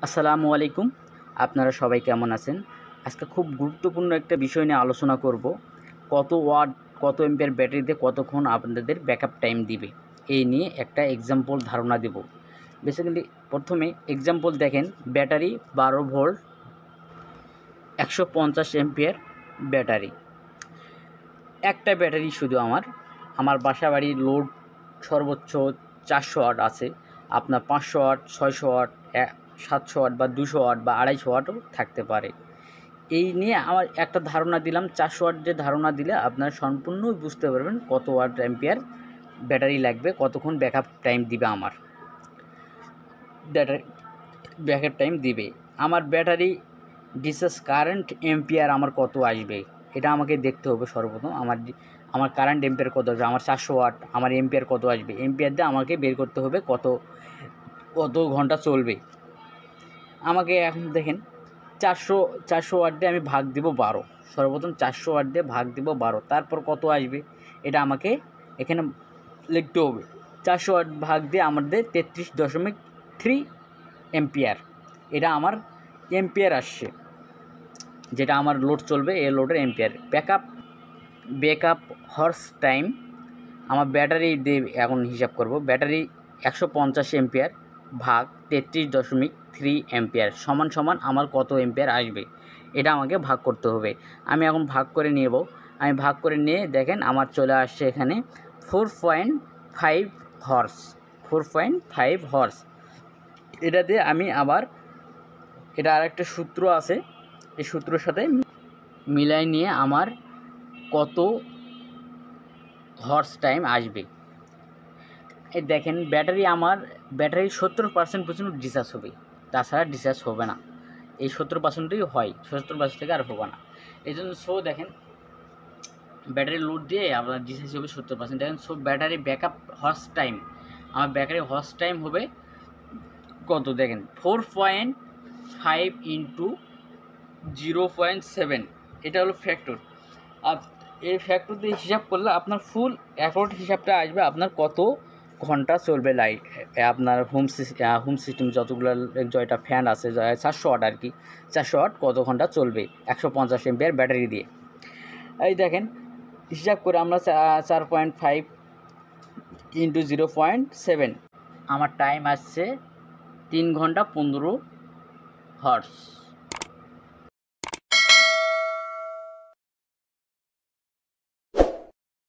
আসসালামু আলাইকুম। আপনারা সবাই কেমন আছেন? আজকে খুব গুরুত্বপূর্ণ একটা বিষয় নিয়ে আলোচনা করব। কত ওয়াট, কত এম্পিয়ার ব্যাটারিতে কতক্ষণ আপনাদের ব্যাকআপ টাইম দিবে, এই নিয়ে একটা এক্সাম্পল ধারণা দেব। বেসিক্যালি প্রথমে এক্সাম্পল দেখেন, ব্যাটারি 12 ভোল্ট 150 এম্পিয়ার ব্যাটারি। একটা ব্যাটারি শুধু আমার বাসাবাড়ির লোড সর্বোচ্চ 400 ওয়াট আছে। আপনার 500 ওয়াট, 600 ওয়াট, 700 ওয়াট বা 200 ওয়াট বা 250 ওয়াটও থাকতে পারে। এই নিয়ে আমার একটা ধারণা দিলাম। 400 ওয়াট যে ধারণা দিলে আপনারা সম্পূর্ণই বুঝতে পারবেন কত ওয়াট অ্যাম্পিয়ার ব্যাটারি লাগবে, কতক্ষণ ব্যাকআপ টাইম দিবে ব্যাটারি ব্যাকআপ টাইম দিবে। আমার ব্যাটারি ডিসচার্জ কারেন্ট এম্পিয়ার আমার কত আসবে, এটা আমাকে দেখতে হবে সর্বপ্রথম। আমার কারেন্ট এম্পিয়ার কত আসবে, আমার 400 ওয়াট, আমার এম্পিয়ার কত আসবে, এম্পিয়ার দিয়ে আমাকে বের করতে হবে কত ঘন্টা চলবে। আমাকে এখন দেখেন, 400 ওয়াট দিয়ে আমি ভাগ দিব 12। সর্বপ্রথম 400 ওয়াট দিয়ে ভাগ দিব 12, তারপর কত আসবে এটা আমাকে এখানে লিখতে হবে। 400 ওয়াট ভাগ দিয়ে আমাদের 33.3 এম্পিয়ার, এটা আমার এম্পিয়ার আসছে, যেটা আমার লোড চলবে এই লোডের এম্পিয়ার। ব্যাকআপ হর্স টাইম আমার ব্যাটারি দিয়ে এখন হিসাব করব। ব্যাটারি 150 এম্পিয়ার ভাগ 33.3 এম্পিয়ার সমান সমান আমার কত এম্পিয়ার আসবে, এটা আমাকে ভাগ করতে হবে। আমি এখন ভাগ করে নেব। আমি ভাগ করে নিয়ে দেখেন আমার চলে আসছে এখানে 4.5 হর্স। 4.5 হর্স। এটা দিয়ে আমি আবার এটা আরেকটা সূত্র আছে, এই সূত্রের সাথে মিলাই নিয়ে আমার কত হর্স টাইম আসবে। এই দেখেন, ব্যাটারি 70% পর্যন্ত ডিসচার্জ হবে, তাছাড়া ডিসচার্জ হবে না। এই 70%ই হয়, 70% থেকে আর হবে না। এই জন্য দেখেন, ব্যাটারি লোড দিয়ে আপনার ডিসচার্জ হবে 70%। দেখেন ব্যাটারি ব্যাকআপ হর্স টাইম, আমার ব্যাটারি হর্স টাইম হবে কত দেখেন, 4.5 ইন্টু 0.7, এটা হলো ফ্যাক্টর। আর এই ফ্যাক্টর দিয়ে হিসাব করলে আপনার ফুল অ্যাকোর্ড হিসাবটা আসবে, আপনার কত ঘন্টা চলবে লাইট। আপনার হোম সিস্টেম যতগুলো জয়টা ফ্যান আছে, 400 ওয়াট আর কি, 400 ওয়াট কত ঘন্টা চলবে 150 এম্পিয়ার ব্যাটারি দিয়ে। এই দেখেন হিসাব করে আমরা 4.5 ইন্টু 0.7, আমার টাইম আসছে 3 ঘন্টা 15 হর্স।